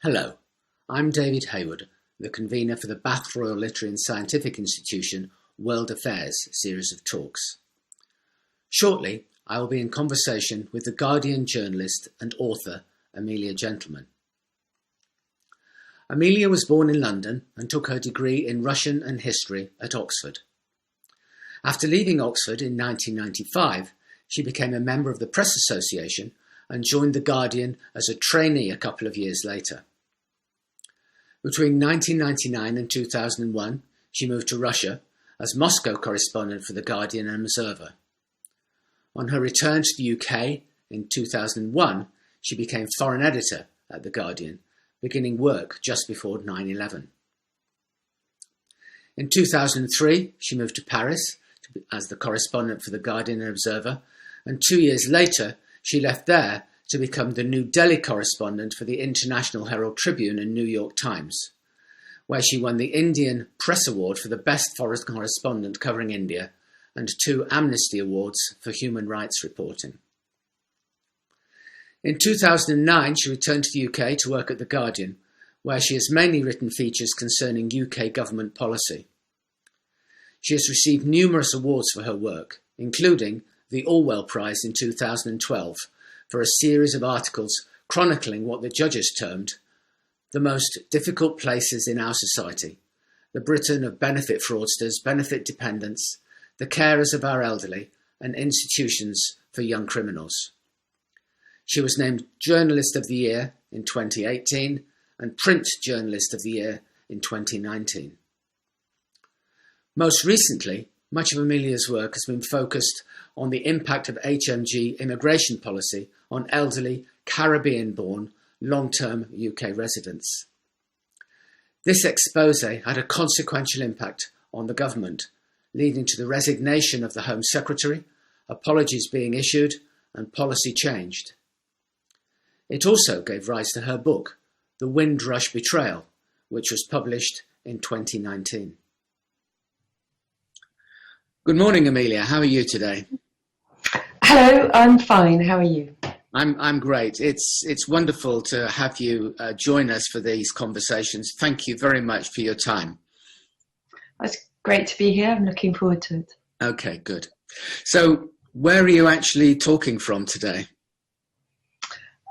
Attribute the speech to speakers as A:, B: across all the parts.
A: Hello, I'm David Haywood, the convener for the Bath Royal Literary and Scientific Institution World Affairs series of talks. Shortly, I will be in conversation with the Guardian journalist and author Amelia Gentleman. Amelia was born in London and took her degree in Russian and history at Oxford. After leaving Oxford in 1995, she became a member of the Press Association and joined the Guardian as a trainee a couple of years later. Between 1999 and 2001, she moved to Russia as Moscow correspondent for The Guardian and Observer. On her return to the UK in 2001, she became foreign editor at The Guardian, beginning work just before 9/11. In 2003, she moved to Paris as the correspondent for The Guardian and Observer, and 2 years later, she left there to become the New Delhi correspondent for the International Herald Tribune and New York Times, where she won the Indian Press Award for the best foreign correspondent covering India and 2 Amnesty Awards for human rights reporting. In 2009, she returned to the UK to work at The Guardian, where she has mainly written features concerning UK government policy. She has received numerous awards for her work, including the Orwell Prize in 2012, for a series of articles chronicling what the judges termed the most difficult places in our society, the Britain of benefit fraudsters, benefit dependents, the carers of our elderly, and institutions for young criminals. She was named Journalist of the Year in 2018 and Print Journalist of the Year in 2019. Most recently, much of Amelia's work has been focused on the impact of HMG immigration policy on elderly, Caribbean-born, long-term UK residents. This exposé had a consequential impact on the government, leading to the resignation of the Home Secretary, apologies being issued, and policy changed. It also gave rise to her book, The Windrush Betrayal, which was published in 2019. Good morning, Amelia. How are you today?
B: Hello, I'm fine. How are you?
A: I'm great. It's wonderful to have you join us for these conversations. Thank you very much for your time.
B: It's great to be here. I'm looking forward to it.
A: Okay, good. So where are you actually talking from today?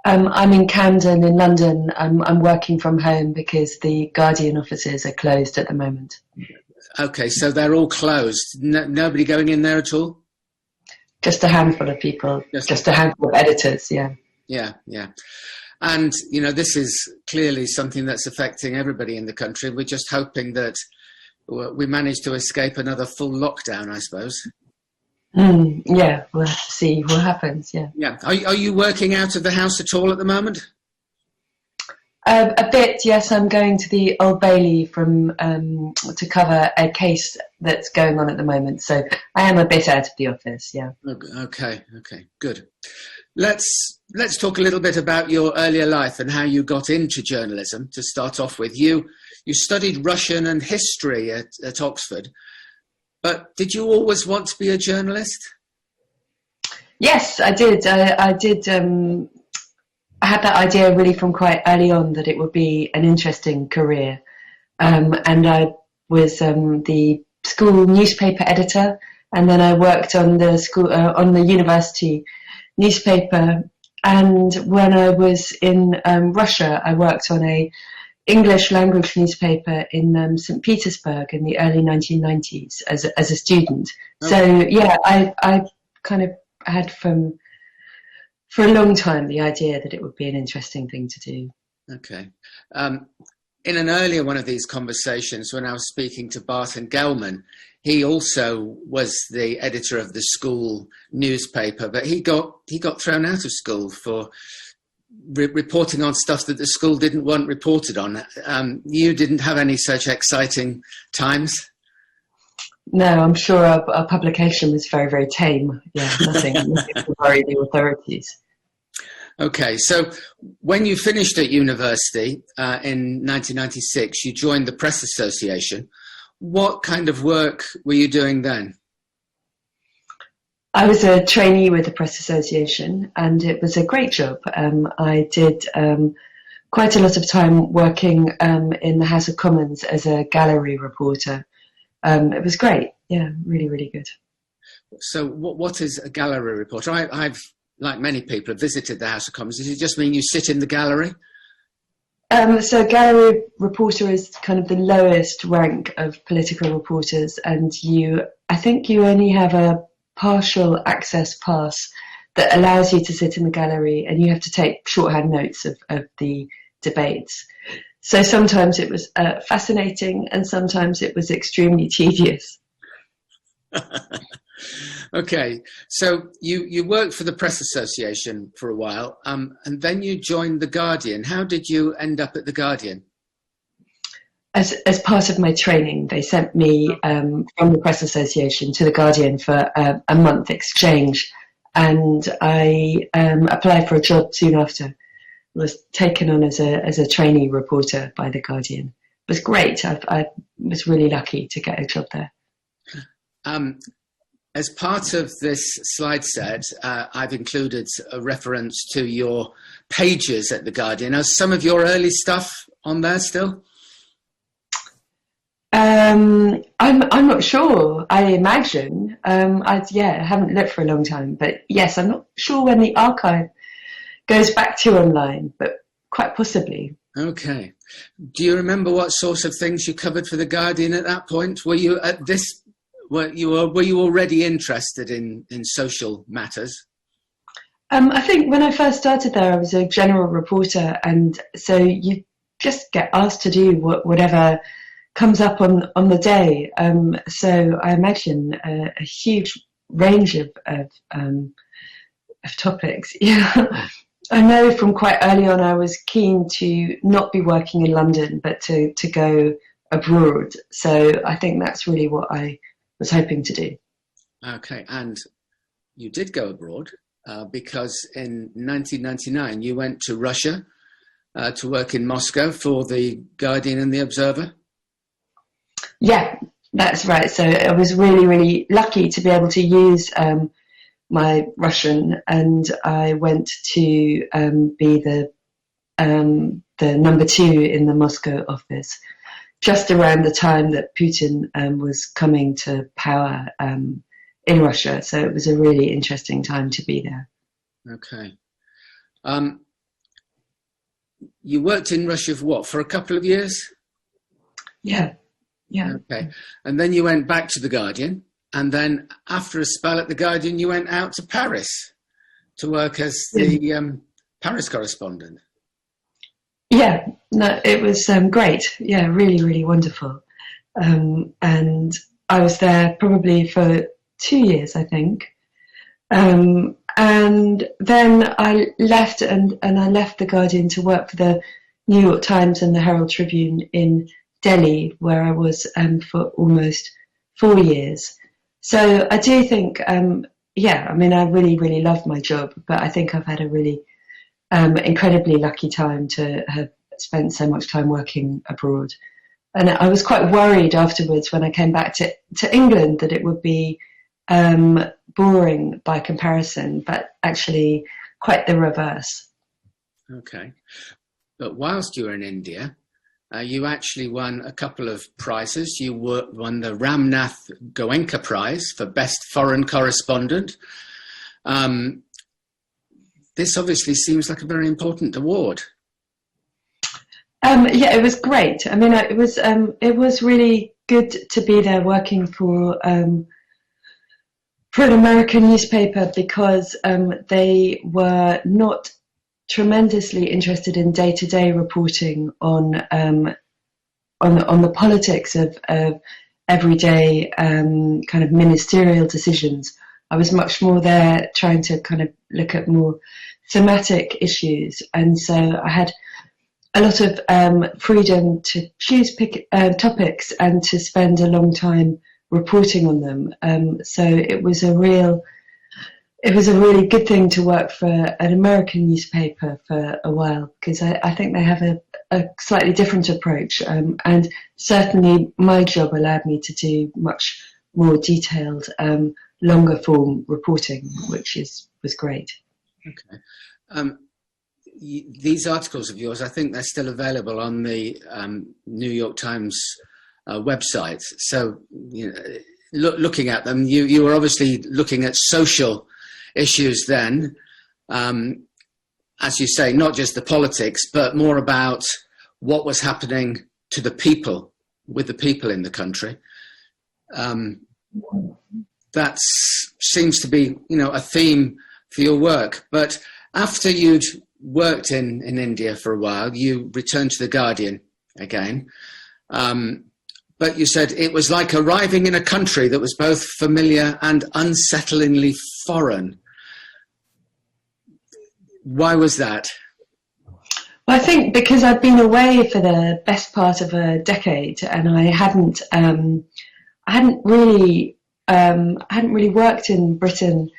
B: I'm in Camden in London. I'm working from home because the Guardian offices are closed at the moment.
A: Okay, so they're all closed. Nobody going in there at all?
B: Just a handful of people, just a handful of editors, yeah.
A: Yeah. And, you know, this is clearly something that's affecting everybody in the country. We're just hoping that we manage to escape another full lockdown, I suppose.
B: Yeah, we'll have to see what happens, yeah.
A: Yeah. Are you working out of the house at all at the moment?
B: A bit, yes. I'm going to the Old Bailey to cover a case that's going on at the moment. So I am a bit out of the office, yeah.
A: Okay, good. Let's talk a little bit about your earlier life and how you got into journalism. To start off with, you studied Russian and history at Oxford, but did you always want to be a journalist?
B: Yes, I did. I did. I had that idea really from quite early on that it would be an interesting career. And I was the school newspaper editor, and then I worked on the university newspaper. And when I was in Russia, I worked on a English language newspaper in St. Petersburg in the early 1990s as a student. Okay. So yeah, I kind of had for a long time the idea that it would be an interesting thing to do.
A: Okay. In an earlier one of these conversations, when I was speaking to Barton Gelman, he also was the editor of the school newspaper, but he got thrown out of school for reporting on stuff that the school didn't want reported on. You didn't have any such exciting times?
B: No, I'm sure our publication was very, very tame. Yeah, nothing to worry the authorities.
A: Okay, so when you finished at university in 1996, you joined the Press Association. What kind of work were you doing then?
B: I was a trainee with the Press Association, and it was a great job. I did quite a lot of time working in the House of Commons as a gallery reporter. It was great. Yeah, really, really good.
A: So what is a gallery reporter? I've, like many people, have visited the House of Commons. Does it just mean you sit in the gallery?
B: So gallery reporter is kind of the lowest rank of political reporters, and I think you only have a partial access pass that allows you to sit in the gallery, and you have to take shorthand notes of the debates. So sometimes it was fascinating, and sometimes it was extremely tedious.
A: Okay, so you worked for the Press Association for a while, and then you joined The Guardian. How did you end up at The Guardian?
B: As part of my training, they sent me from the Press Association to The Guardian for a month exchange, and I applied for a job soon after. Was taken on as a trainee reporter by The Guardian. It was great. I was really lucky to get a job there.
A: As part of this slide set, I've included a reference to your pages at The Guardian. Are some of your early stuff on there still?
B: I'm not sure. I imagine. I haven't looked for a long time, but yes, I'm not sure when the archive goes back to online, but quite possibly.
A: Okay. Do you remember what sort of things you covered for The Guardian at that point? Were you already interested in social matters?
B: I think when I first started there, I was a general reporter, and so you just get asked to do whatever comes up on the day. So I imagine a huge range of topics. Yeah. I know from quite early on I was keen to not be working in London, but to go abroad. So I think that's really what I was hoping to do.
A: Okay, and you did go abroad because in 1999 you went to Russia to work in Moscow for The Guardian and The Observer.
B: Yeah, that's right. So I was really, really lucky to be able to use my Russian, and I went to be the number 2 in the Moscow office, just around the time that Putin was coming to power in Russia. So it was a really interesting time to be there.
A: Okay. You worked in Russia for a couple of years?
B: Yeah.
A: Okay. And then you went back to The Guardian. And then after a spell at The Guardian, you went out to Paris to work as the Paris correspondent. Yeah,
B: no, it was great. Yeah, really, really wonderful. And I was there probably for 2 years, I think. And then I left, and I left The Guardian to work for the New York Times and the Herald Tribune in Delhi, where I was for almost 4 years. So I do think, I really, really loved my job, but I think I've had a really incredibly lucky time to have spent so much time working abroad. And I was quite worried afterwards when I came back to England that it would be boring by comparison, but actually quite the reverse.
A: Okay. But whilst you were in India, you actually won a couple of prizes. You won the Ramnath Goenka Prize for Best Foreign Correspondent. This obviously seems like a very important award.
B: Yeah, it was great. I mean, it was really good to be there working for an American newspaper, because they were not tremendously interested in day-to-day reporting on the politics of everyday kind of ministerial decisions. I was much more there trying to kind of look at more thematic issues, and so I had a lot of freedom to choose topics and to spend a long time reporting on them. So it was a really good thing to work for an American newspaper for a while, because I think they have a slightly different approach, and certainly my job allowed me to do much more detailed, longer form reporting, which was great.
A: Okay. these articles of yours, I think they're still available on the New York Times website. So, looking at them, you were obviously looking at social issues then, as you say, not just the politics, but more about what was happening to the people, with the people in the country. That seems to be, a theme for your work. But after you'd worked in India for a while, you returned to The Guardian again. But you said it was like arriving in a country that was both familiar and unsettlingly foreign. Why was that?
B: Well, I think because I'd been away for the best part of a decade, and I hadn't really worked in Britain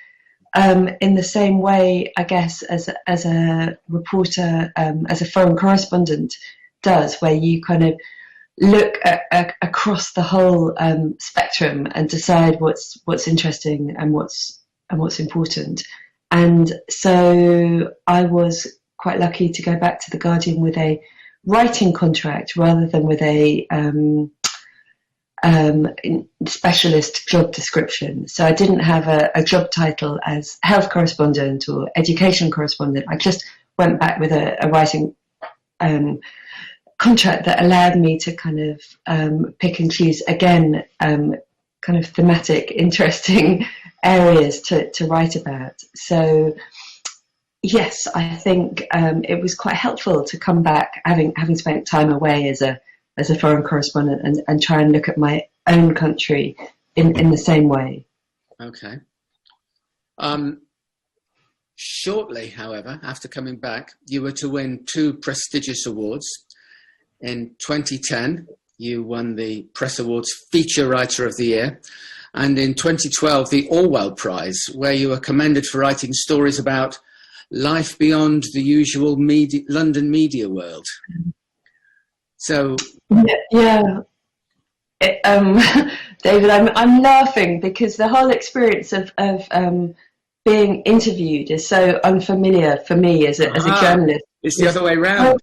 B: in the same way, I guess, as a reporter, as a foreign correspondent does, where you kind of look across the whole spectrum and decide what's interesting and what's important. And so I was quite lucky to go back to The Guardian with a writing contract rather than with a specialist job description. So I didn't have a job title as health correspondent or education correspondent. I just went back with a writing contract that allowed me to kind of pick and choose, again, kind of thematic, interesting areas to write about. So yes, I think it was quite helpful to come back, having spent time away as a foreign correspondent, and try and look at my own country in the same way.
A: Okay. Shortly, however, after coming back, you were to win 2 prestigious awards. In 2010, you won the Press Awards Feature Writer of the Year, and in 2012, the Orwell Prize, where you were commended for writing stories about life beyond the usual London media world. So,
B: yeah. David, I'm laughing because the whole experience of being interviewed is so unfamiliar for me as a journalist.
A: It's the other way around.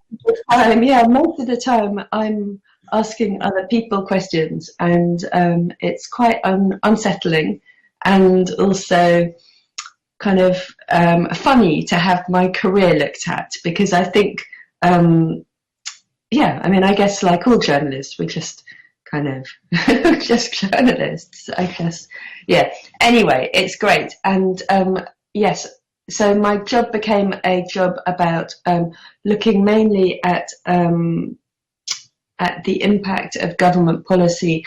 B: Most of the time I'm asking other people questions, and it's quite unsettling, and also kind of funny to have my career looked at, because I think, I guess like all journalists, we're just kind of just journalists, I guess. Yeah. Anyway, it's great. And yes, so my job became a job about looking mainly at the impact of government policy,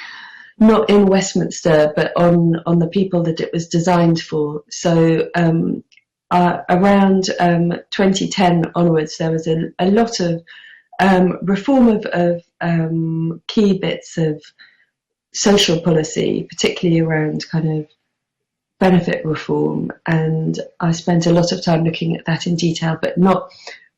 B: not in Westminster, but on the people that it was designed for. So around 2010 onwards, there was a lot of reform of key bits of social policy, particularly around kind of benefit reform. And I spent a lot of time looking at that in detail, but not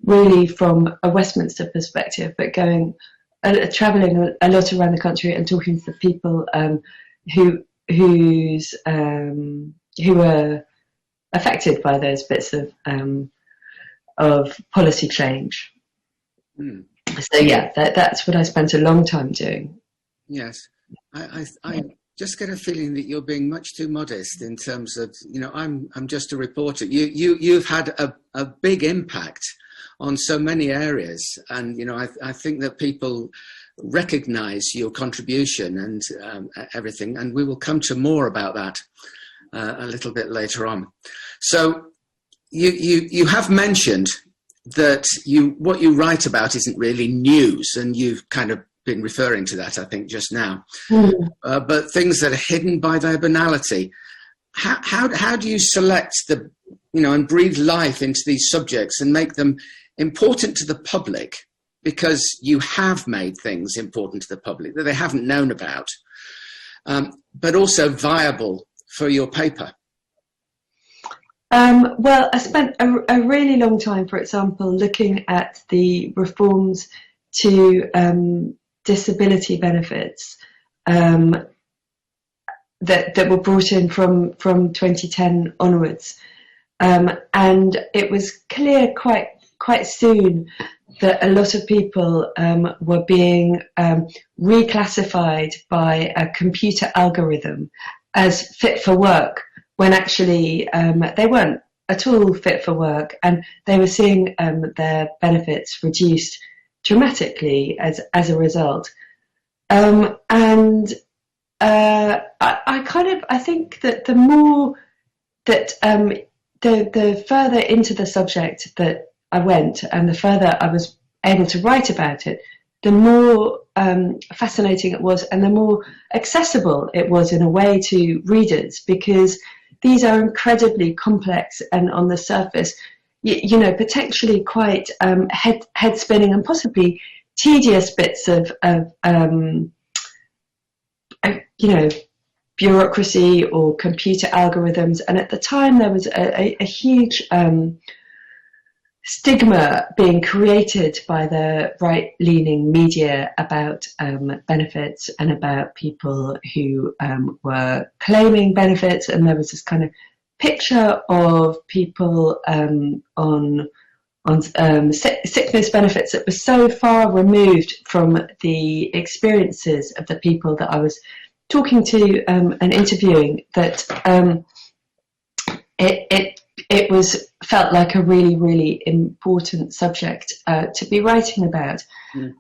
B: really from a Westminster perspective, but traveling a lot around the country and talking to the people who were affected by those bits of policy change. Mm. So yeah, that's what I spent a long time doing.
A: Yes, I just get a feeling that you're being much too modest in terms of, I'm just a reporter. You've had a big impact on so many areas, and I think that people recognise your contribution and everything, and we will come to more about that a little bit later on. So you have mentioned that what you write about isn't really news, and you've kind of been referring to that, I think, just now. Mm. But things that are hidden by their banality. How do you select and breathe life into these subjects and make them important to the public, because you have made things important to the public that they haven't known about, but also viable for your paper?
B: Well, I spent a really long time, for example, looking at the reforms to disability benefits that were brought in from 2010 onwards, and it was clear quite quite soon that a lot of people were being reclassified by a computer algorithm as fit for work, when actually they weren't at all fit for work, and they were seeing their benefits reduced dramatically as a result. I think that the more that the further into the subject that I went, and the further I was able to write about it, the more fascinating it was, and the more accessible it was in a way to readers, because these are incredibly complex and, on the surface, you know, potentially quite head spinning and possibly tedious bits of you know, bureaucracy or computer algorithms. And at the time, there was a huge stigma being created by the right-leaning media about benefits and about people who were claiming benefits. And there was this kind of picture of people on sickness benefits that was so far removed from the experiences of the people that I was talking to and interviewing, that it was felt like a really, really important subject to be writing about.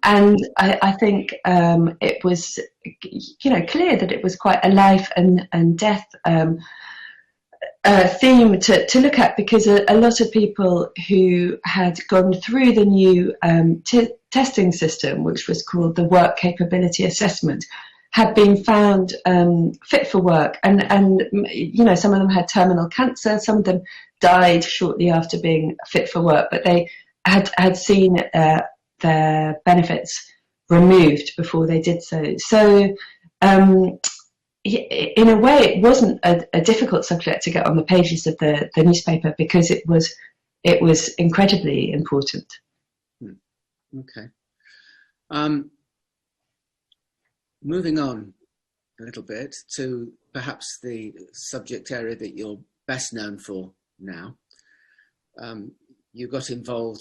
B: And I think it was, you know, clear that it was quite a life and death theme to look at, because a lot of people who had gone through the new testing system, which was called the Work Capability Assessment, had been found fit for work, and you know, some of them had terminal cancer, some of them died shortly after being fit for work, but they had seen their benefits removed before they did so. So in a way, it wasn't a difficult subject to get on the pages of the newspaper, because it was incredibly important.
A: Okay. Moving on a little bit to perhaps the subject area that you're best known for now. You got involved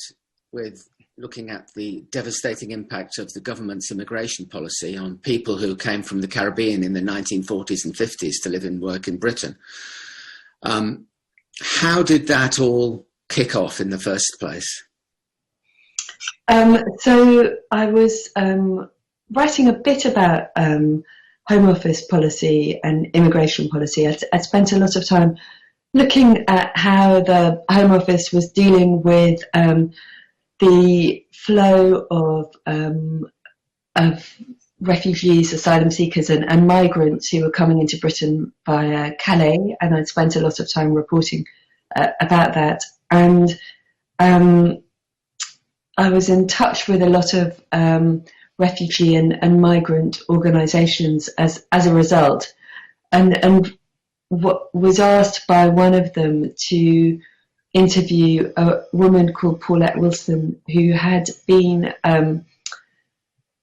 A: with looking at the devastating impact of the government's immigration policy on people who came from the Caribbean in the 1940s and 50s to live and work in Britain. How did that all kick off in the first place?
B: So I was writing a bit about Home Office policy and immigration policy. I spent a lot of time looking at how the Home Office was dealing with the flow of refugees, asylum seekers and migrants who were coming into Britain via Calais, and I'd spent a lot of time reporting about that. And I was in touch with a lot of refugee and migrant organisations as a result, and what was asked by one of them to interview a woman called Paulette Wilson, who had been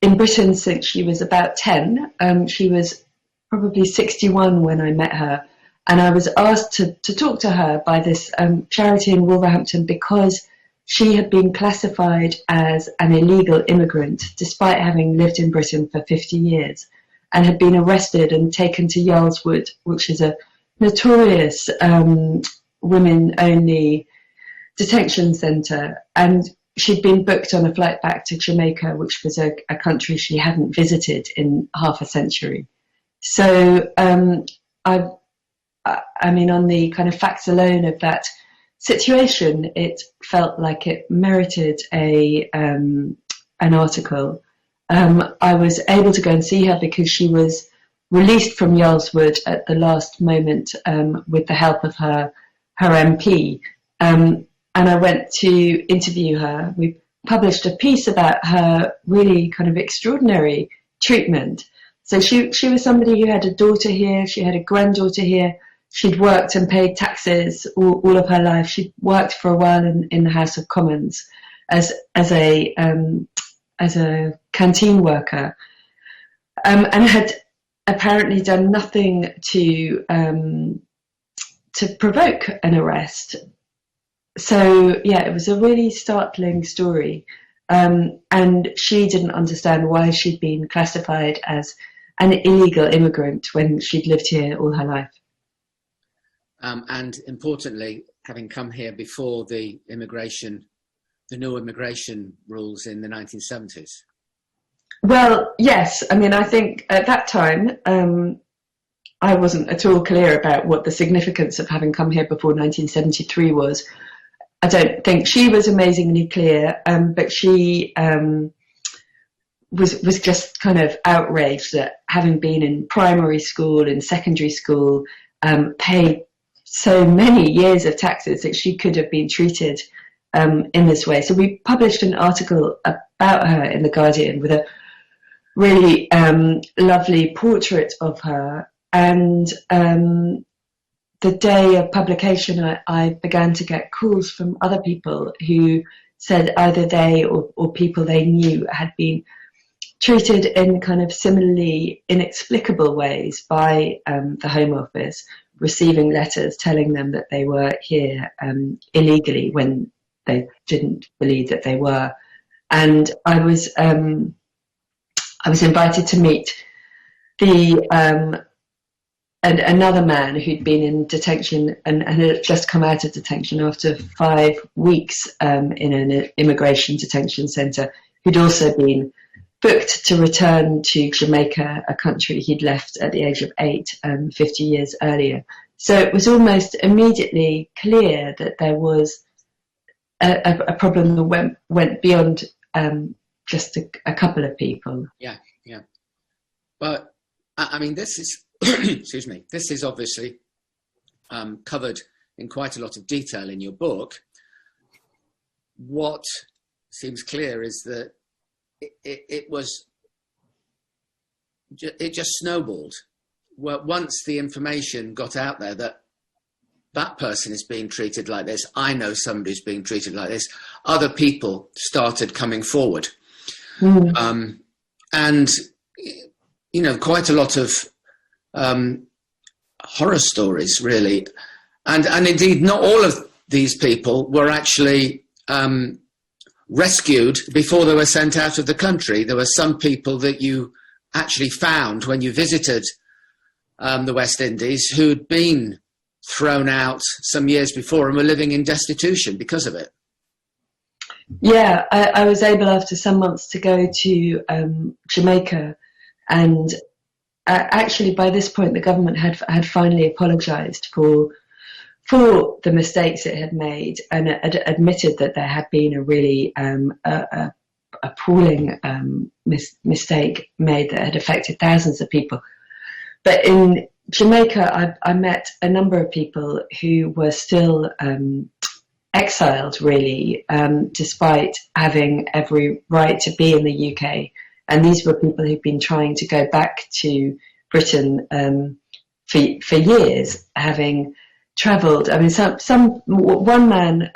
B: in Britain since she was about 10. She was probably 61 when I met her, and I was asked to talk to her by this charity in Wolverhampton, because she had been classified as an illegal immigrant despite having lived in Britain for 50 years, and had been arrested and taken to Yarlswood, which is a notorious women-only detention centre. And she'd been booked on a flight back to Jamaica, which was a country she hadn't visited in half a century. So, I mean, on the kind of facts alone of that situation, it felt like it merited an article. I was able to go and see her because she was released from Yarlswood at the last moment with the help of her MP. And I went to interview her. We published a piece about her really kind of extraordinary treatment. So she was somebody who had a daughter here, she had a granddaughter here. She'd worked and paid taxes all of her life. She'd worked for a while in the House of Commons as a canteen worker, and had apparently done nothing to provoke an arrest. So yeah, it was a really startling story. And she didn't understand why she'd been classified as an illegal immigrant when she'd lived here all her life.
A: And importantly, having come here before the new immigration rules in the 1970s.
B: Well, yes. I mean, I think at that time, I wasn't at all clear about what the significance of having come here before 1973 was. I don't think she was amazingly clear, but she was just kind of outraged that having been in primary school and secondary school, paid so many years of taxes, that she could have been treated in this way. So we published an article about her in The Guardian with a really lovely portrait of her. And the day of publication, I began to get calls from other people who said either they or people they knew had been treated in kind of similarly inexplicable ways by the Home Office, receiving letters telling them that they were here illegally when they didn't believe that they were. And I was invited to meet another man who'd been in detention and had just come out of detention after 5 weeks in an immigration detention centre, who'd also been booked to return to Jamaica, a country he'd left at the age of 8, 50 years earlier. So it was almost immediately clear that there was a problem that went beyond just a couple of people.
A: Yeah. But I mean, this is excuse me. This is obviously covered in quite a lot of detail in your book. What seems clear is that it just snowballed. Well, once the information got out there that person is being treated like this, I know somebody's being treated like this, other people started coming forward. And, you know, quite a lot of horror stories, really. And indeed, not all of these people were actually rescued before they were sent out of the country. There were some people that you actually found when you visited the West Indies who'd been thrown out some years before and were living in destitution because of it.
B: Yeah, I was able after some months to go to Jamaica, and actually by this point the government had finally apologised for the mistakes it had made, and admitted that there had been a really appalling mistake made that had affected thousands of people. But in Jamaica, I met a number of people who were still exiled, really, despite having every right to be in the UK. And these were people who'd been trying to go back to Britain for years, having travelled. I mean, one man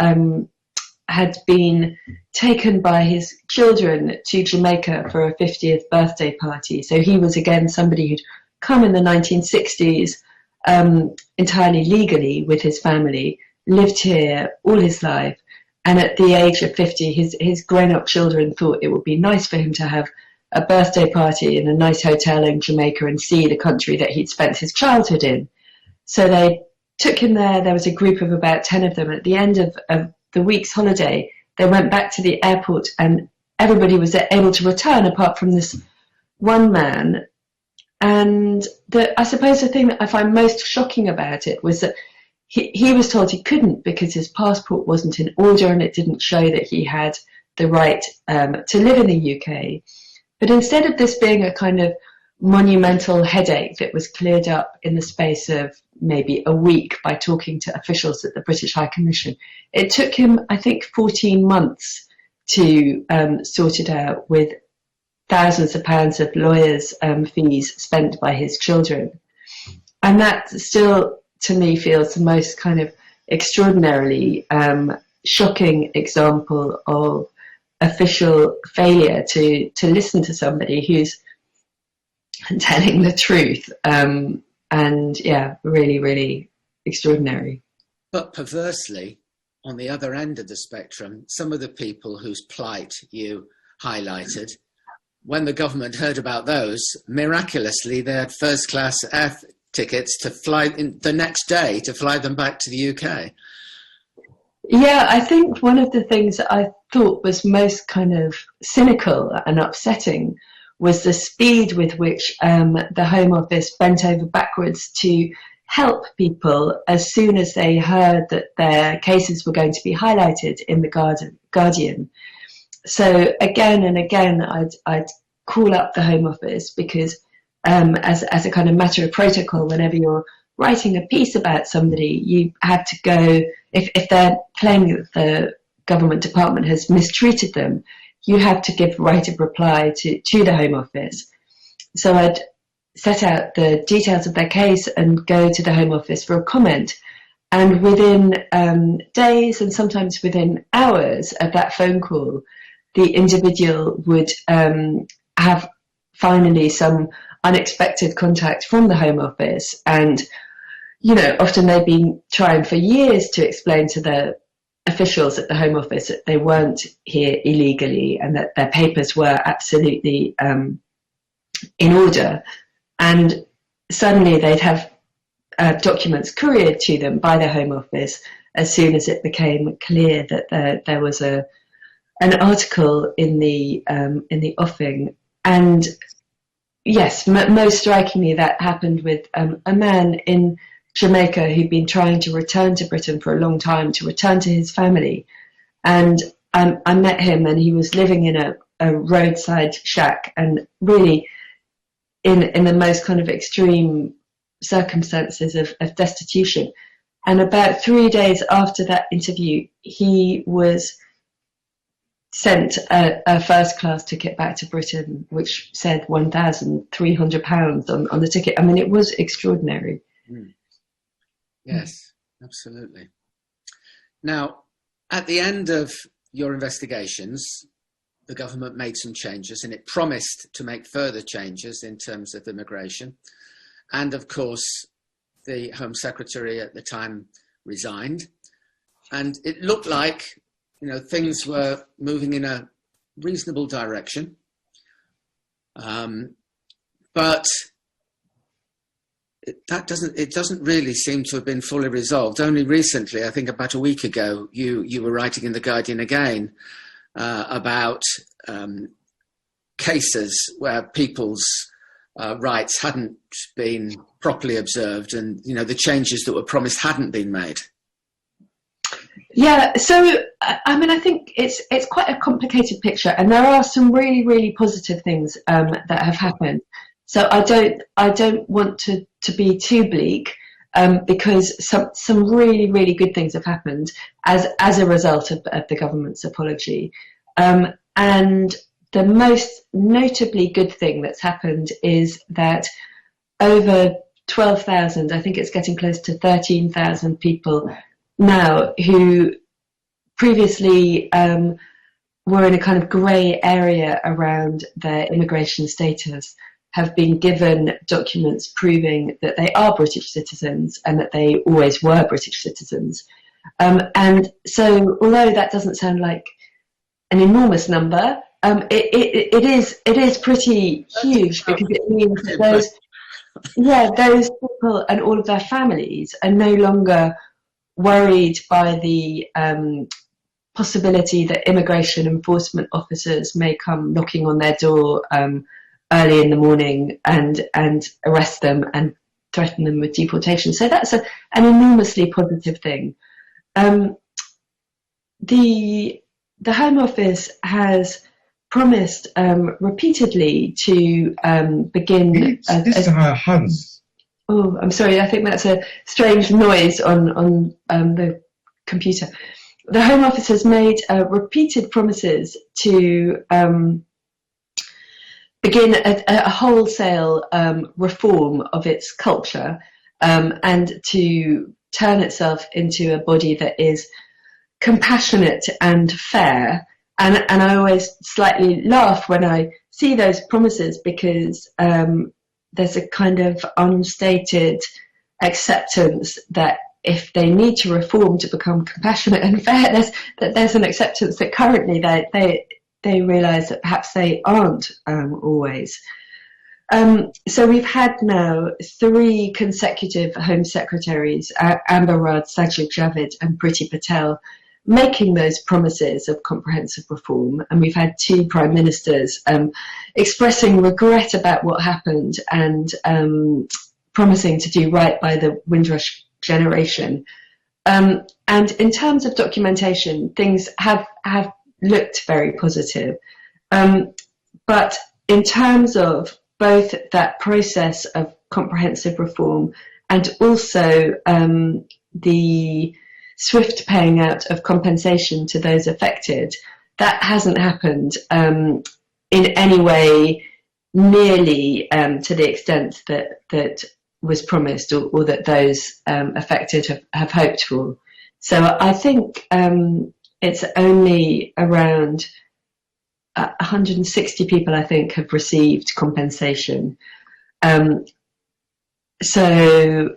B: had been taken by his children to Jamaica for a 50th birthday party. So he was again somebody who'd come in the 1960s entirely legally with his family, lived here all his life, and at the age of 50, his grown-up children thought it would be nice for him to have a birthday party in a nice hotel in Jamaica and see the country that he'd spent his childhood in. So they took him there. There was a group of about 10 of them. At the end of the week's holiday, they went back to the airport and everybody was able to return apart from this one man. And I suppose the thing that I find most shocking about it was that he was told he couldn't because his passport wasn't in order and it didn't show that he had the right to live in the UK. But instead of this being a kind of monumental headache that was cleared up in the space of maybe a week by talking to officials at the British High Commission, it took him, I think, 14 months to sort it out, with thousands of pounds of lawyers' fees spent by his children. And that still, to me, feels the most kind of extraordinarily shocking example of official failure to listen to somebody who's telling the truth. And yeah, really, really extraordinary.
A: But perversely, on the other end of the spectrum, some of the people whose plight you highlighted, when the government heard about those, miraculously they had first-class air tickets to fly in the next day to fly them back to the UK.
B: Yeah, I think one of the things that I thought was most kind of cynical and upsetting was the speed with which the Home Office bent over backwards to help people as soon as they heard that their cases were going to be highlighted in the Guardian. So again and again, I'd call up the Home Office because as a kind of matter of protocol, whenever you're writing a piece about somebody, you have to go, if they're claiming that the government department has mistreated them, you have to give right of reply to the Home Office. So I'd set out the details of their case and go to the Home Office for a comment. And within days and sometimes within hours of that phone call, the individual would have finally some unexpected contact from the Home Office. And, you know, often they've been trying for years to explain to the officials at the Home Office that they weren't here illegally and that their papers were absolutely in order. And suddenly they'd have documents couriered to them by the Home Office as soon as it became clear that there was an article in the offing. And yes, most strikingly, that happened with a man in Jamaica who'd been trying to return to Britain for a long time, to return to his family. And I met him, and he was living in a roadside shack, and really in the most kind of extreme circumstances of destitution. And about 3 days after that interview, he was sent a first-class ticket back to Britain, which said £1,300 on the ticket. I mean, it was extraordinary.
A: Mm. Yes, absolutely. Now, at the end of your investigations, the government made some changes, and it promised to make further changes in terms of immigration. And of course, the Home Secretary at the time resigned. And it looked like, you know, things were moving in a reasonable direction. But it doesn't really seem to have been fully resolved. Only recently, I think about a week ago, you were writing in The Guardian again about cases where people's rights hadn't been properly observed, and, you know, the changes that were promised hadn't been made.
B: Yeah, so I mean, I think it's quite a complicated picture, and there are some really, really positive things that have happened. So I don't want to be too bleak, because some really, really good things have happened as a result of the government's apology. And the most notably good thing that's happened is that over 12,000, I think it's getting close to 13,000 people now who previously were in a kind of grey area around their immigration status have been given documents proving that they are British citizens and that they always were British citizens. And so, although that doesn't sound like an enormous number, it is pretty huge, because it means that those people and all of their families are no longer worried by the possibility that immigration enforcement officers may come knocking on their door early in the morning and arrest them and threaten them with deportation. So that's an enormously positive thing. The Home Office has promised repeatedly to begin. Oh, I'm sorry. I think that's a strange noise on the computer. The Home Office has made repeated promises to begin a wholesale reform of its culture, and to turn itself into a body that is compassionate and fair. And I always slightly laugh when I see those promises, because there's a kind of unstated acceptance that if they need to reform to become compassionate and fair, there's an acceptance that currently they realise that perhaps they aren't always. So we've had now 3 consecutive Home Secretaries, Amber Rudd, Sajid Javid and Priti Patel, making those promises of comprehensive reform, and we've had 2 Prime Ministers expressing regret about what happened and promising to do right by the Windrush generation. And in terms of documentation, things have looked very positive. But in terms of both that process of comprehensive reform and also the swift paying out of compensation to those affected, that hasn't happened in any way nearly to the extent that was promised or that those affected have hoped for. So I think it's only around 160 people, I think, have received compensation. So,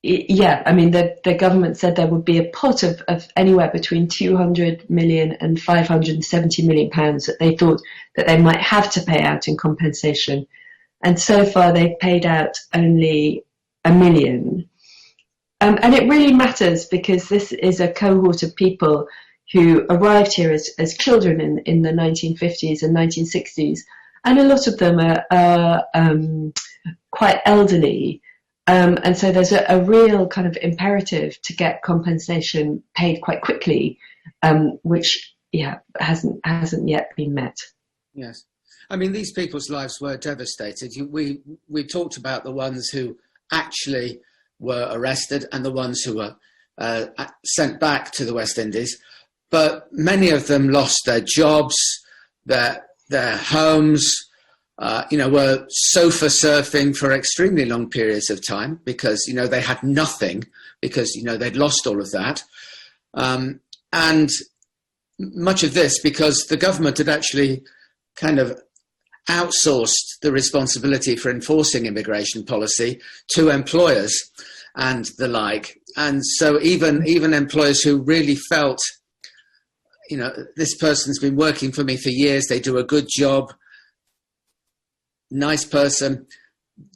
B: yeah, I mean, the government said there would be a pot of anywhere between 200 million and 570 million pounds that they thought that they might have to pay out in compensation. And so far they've paid out only $1 million. And it really matters because this is a cohort of people who arrived here as children in the 1950s and 1960s. And a lot of them are quite elderly. And so there's a real kind of imperative to get compensation paid quite quickly, which, yeah, hasn't yet been met.
A: Yes. I mean, these people's lives were devastated. We talked about the ones who actually were arrested and the ones who were sent back to the West Indies. But many of them lost their jobs, their homes, were sofa surfing for extremely long periods of time because, they had nothing because, they'd lost all of that. And much of this because the government had actually kind of outsourced the responsibility for enforcing immigration policy to employers and the like. And so even employers who really felt, this person's been working for me for years, they do a good job, nice person,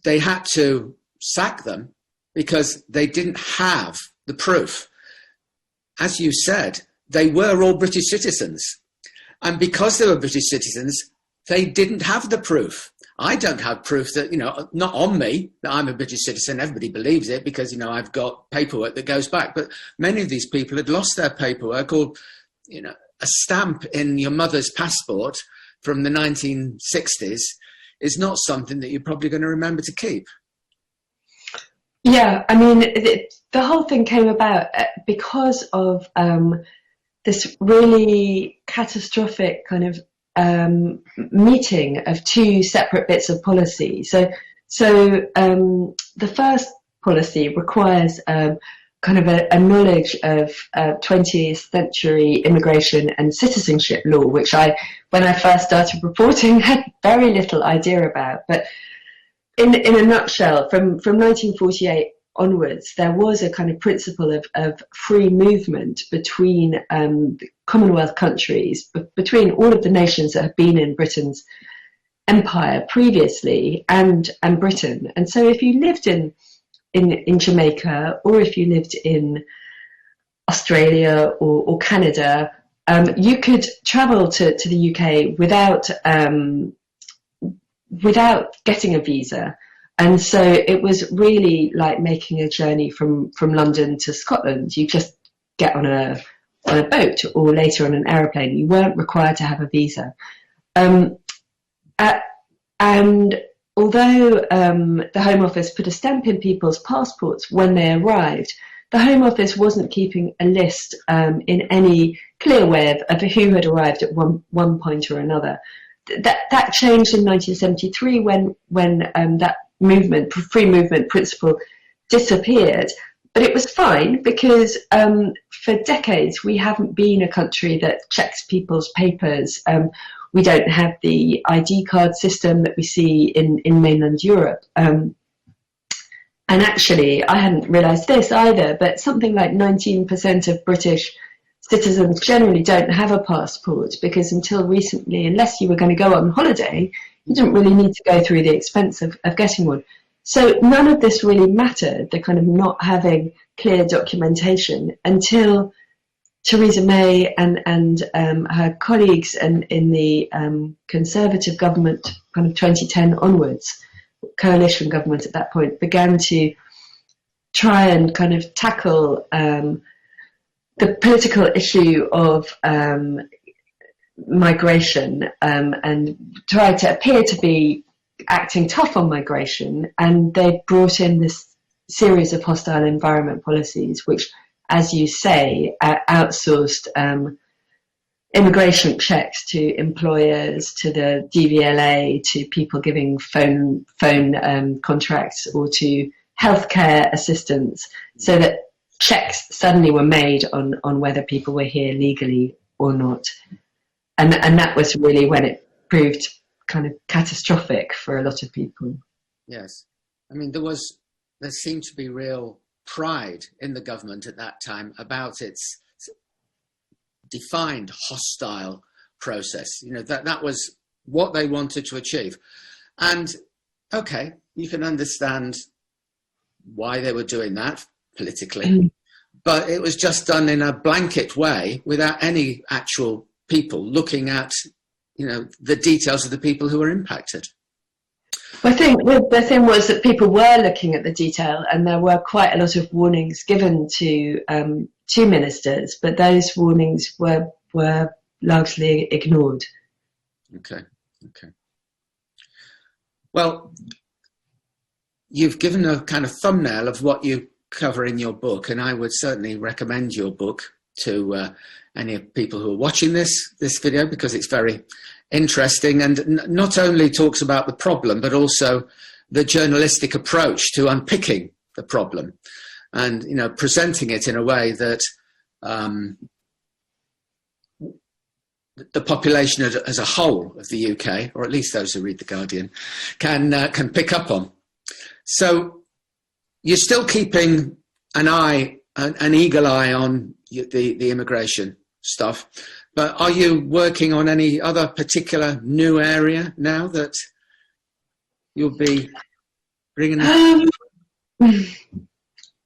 A: they had to sack them because they didn't have the proof. As you said, they were all British citizens. And because they were British citizens, they didn't have the proof. I don't have proof that, not on me, that I'm a British citizen. Everybody believes it because, I've got paperwork that goes back. But many of these people had lost their paperwork or, a stamp in your mother's passport from the 1960s is not something that you're probably going to remember to keep.
B: Yeah, I mean, the whole thing came about because of this really catastrophic kind of meeting of 2 separate bits of policy. So the first policy requires kind of a knowledge of 20th century immigration and citizenship law, which when I first started reporting, had very little idea about. But in a nutshell, from 1948 onwards, there was a kind of principle of free movement between the Commonwealth countries, between all of the nations that have been in Britain's empire previously and Britain. And so if you lived in Jamaica, or if you lived in Australia or Canada, you could travel to the UK without getting a visa. And so it was really like making a journey from London to Scotland. You just get on a boat or later on an aeroplane. You weren't required to have a visa. And although the Home Office put a stamp in people's passports when they arrived, the Home Office wasn't keeping a list in any clear way of who had arrived at one point or another. That changed in 1973 when that free movement principle disappeared. But it was fine because for decades we haven't been a country that checks people's papers. We don't have the ID card system that we see in mainland Europe. And actually, I hadn't realised this either, but something like 19% of British citizens generally don't have a passport, because until recently, unless you were going to go on holiday, you didn't really need to go through the expense of getting one. So none of this really mattered, the kind of not having clear documentation, until Theresa May and her colleagues in the Conservative government, kind of 2010 onwards, coalition government at that point, began to try and kind of tackle the political issue of migration, and try to appear to be acting tough on migration. And they brought in this series of hostile environment policies, which, as you say, outsourced immigration checks to employers, to the DVLA, to people giving phone contracts, or to healthcare assistants, so that checks suddenly were made on whether people were here legally or not. And that was really when it proved kind of catastrophic for a lot of people.
A: Yes. I mean, there seemed to be real pride in the government at that time about its defined hostile process. You know, that was what they wanted to achieve. And okay, you can understand why they were doing that politically, but it was just done in a blanket way without any actual people looking at, you know, the details of the people who were impacted.
B: I think the thing was that people were looking at the detail, and there were quite a lot of warnings given to ministers, but those warnings were largely ignored.
A: Okay. Well, you've given a kind of thumbnail of what you cover in your book, and I would certainly recommend your book to any people who are watching this video, because it's very interesting, and not only talks about the problem, but also the journalistic approach to unpicking the problem, and, you know, presenting it in a way that the population as a whole of the UK, or at least those who read The Guardian, can pick up on. So you're still keeping an eagle eye on the immigration stuff, but are you working on any other particular new area now that you'll be bringing?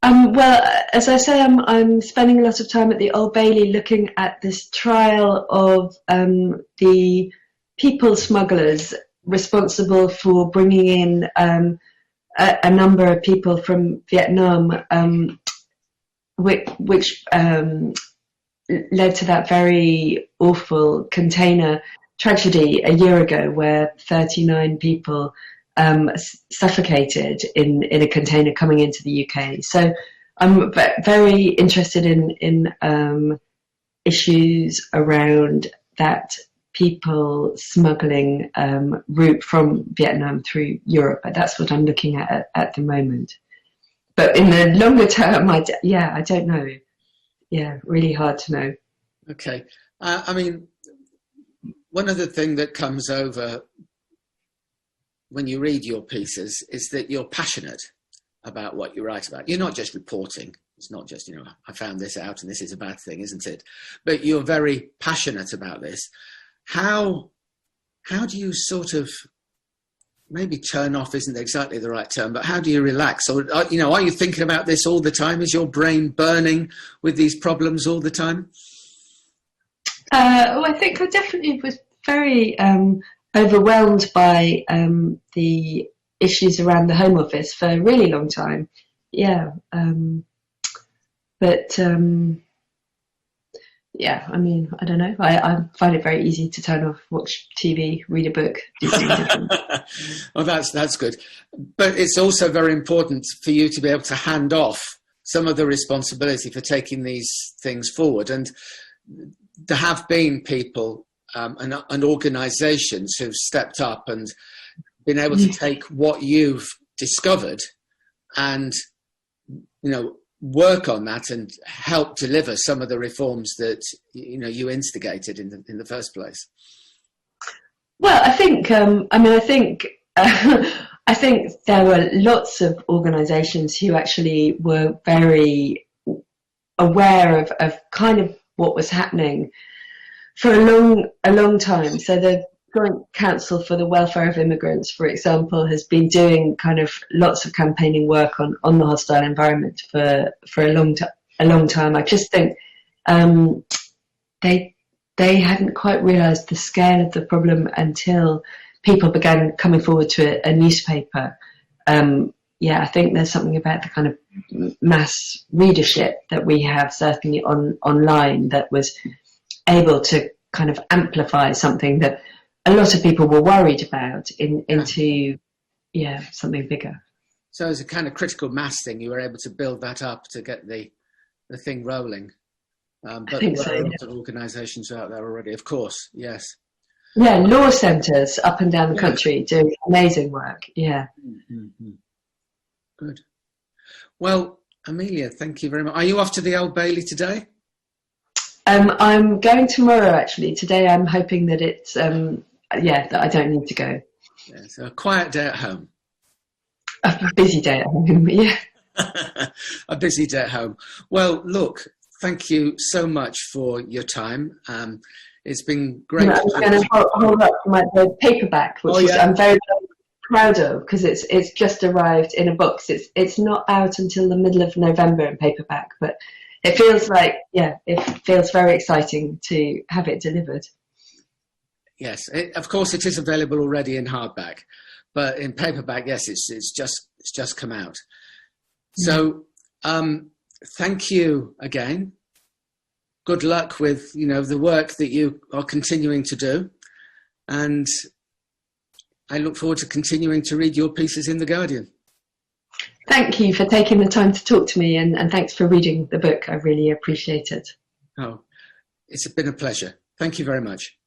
B: Well, as I say, I'm spending a lot of time at the Old Bailey looking at this trial of the people smugglers responsible for bringing in a number of people from Vietnam, which led to that very awful container tragedy a year ago, where 39 people suffocated in a container coming into the UK. So I'm very interested in issues around that people smuggling route from Vietnam through Europe. That's what I'm looking at the moment. But in the longer term, I don't know. Yeah, really hard to know.
A: Okay. I mean, one other thing that comes over when you read your pieces is that you're passionate about what you write about. You're not just reporting. It's not just, you know, I found this out and this is a bad thing, isn't it? But you're very passionate about this. How do you sort of, maybe turn off isn't exactly the right term, but how do you relax? Or, you know, are you thinking about this all the time? Is your brain burning with these problems all the time?
B: Well, I think I definitely was very overwhelmed by the issues around the Home Office for a really long time. Yeah. Yeah, I mean, I don't know. I find it very easy to turn off, watch TV, read a book, do something different.
A: Well, that's good. But it's also very important for you to be able to hand off some of the responsibility for taking these things forward. And there have been people and organisations who've stepped up and been able to take what you've discovered and, you know, work on that and help deliver some of the reforms that, you know, you instigated in the first place.
B: Well, I think I think there were lots of organisations who actually were very aware of kind of what was happening for a long time. So the Joint Council for the Welfare of Immigrants, for example, has been doing kind of lots of campaigning work on the hostile environment for a long time. I just think they hadn't quite realised the scale of the problem until people began coming forward to a newspaper. I think there's something about the kind of mass readership that we have, certainly online, that was able to kind of amplify something that a lot of people were worried about into something bigger.
A: So as a kind of critical mass thing, you were able to build that up to get the thing rolling. But there were lots of organisations out there already, of course, yes.
B: Yeah, law centres up and down the country doing amazing work, yeah.
A: Mm-hmm. Good. Well, Amelia, thank you very much. Are you off to the Old Bailey today?
B: I'm going tomorrow, actually. Today I'm hoping that it's, that I don't need to go.
A: Yeah, so a quiet day at home.
B: A busy day at home, yeah.
A: A busy day at home. Well, look, thank you so much for your time. It's been great.
B: I'm going to hold up the paperback, which I'm very proud of, because it's just arrived in a box. It's not out until the middle of November in paperback, but it feels like, it feels very exciting to have it delivered.
A: Yes, of course it is available already in hardback, but in paperback, yes, it's just come out. So, thank you again. Good luck with, the work that you are continuing to do. And I look forward to continuing to read your pieces in The Guardian.
B: Thank you for taking the time to talk to me, and thanks for reading the book. I really appreciate it.
A: Oh, it's been a pleasure. Thank you very much.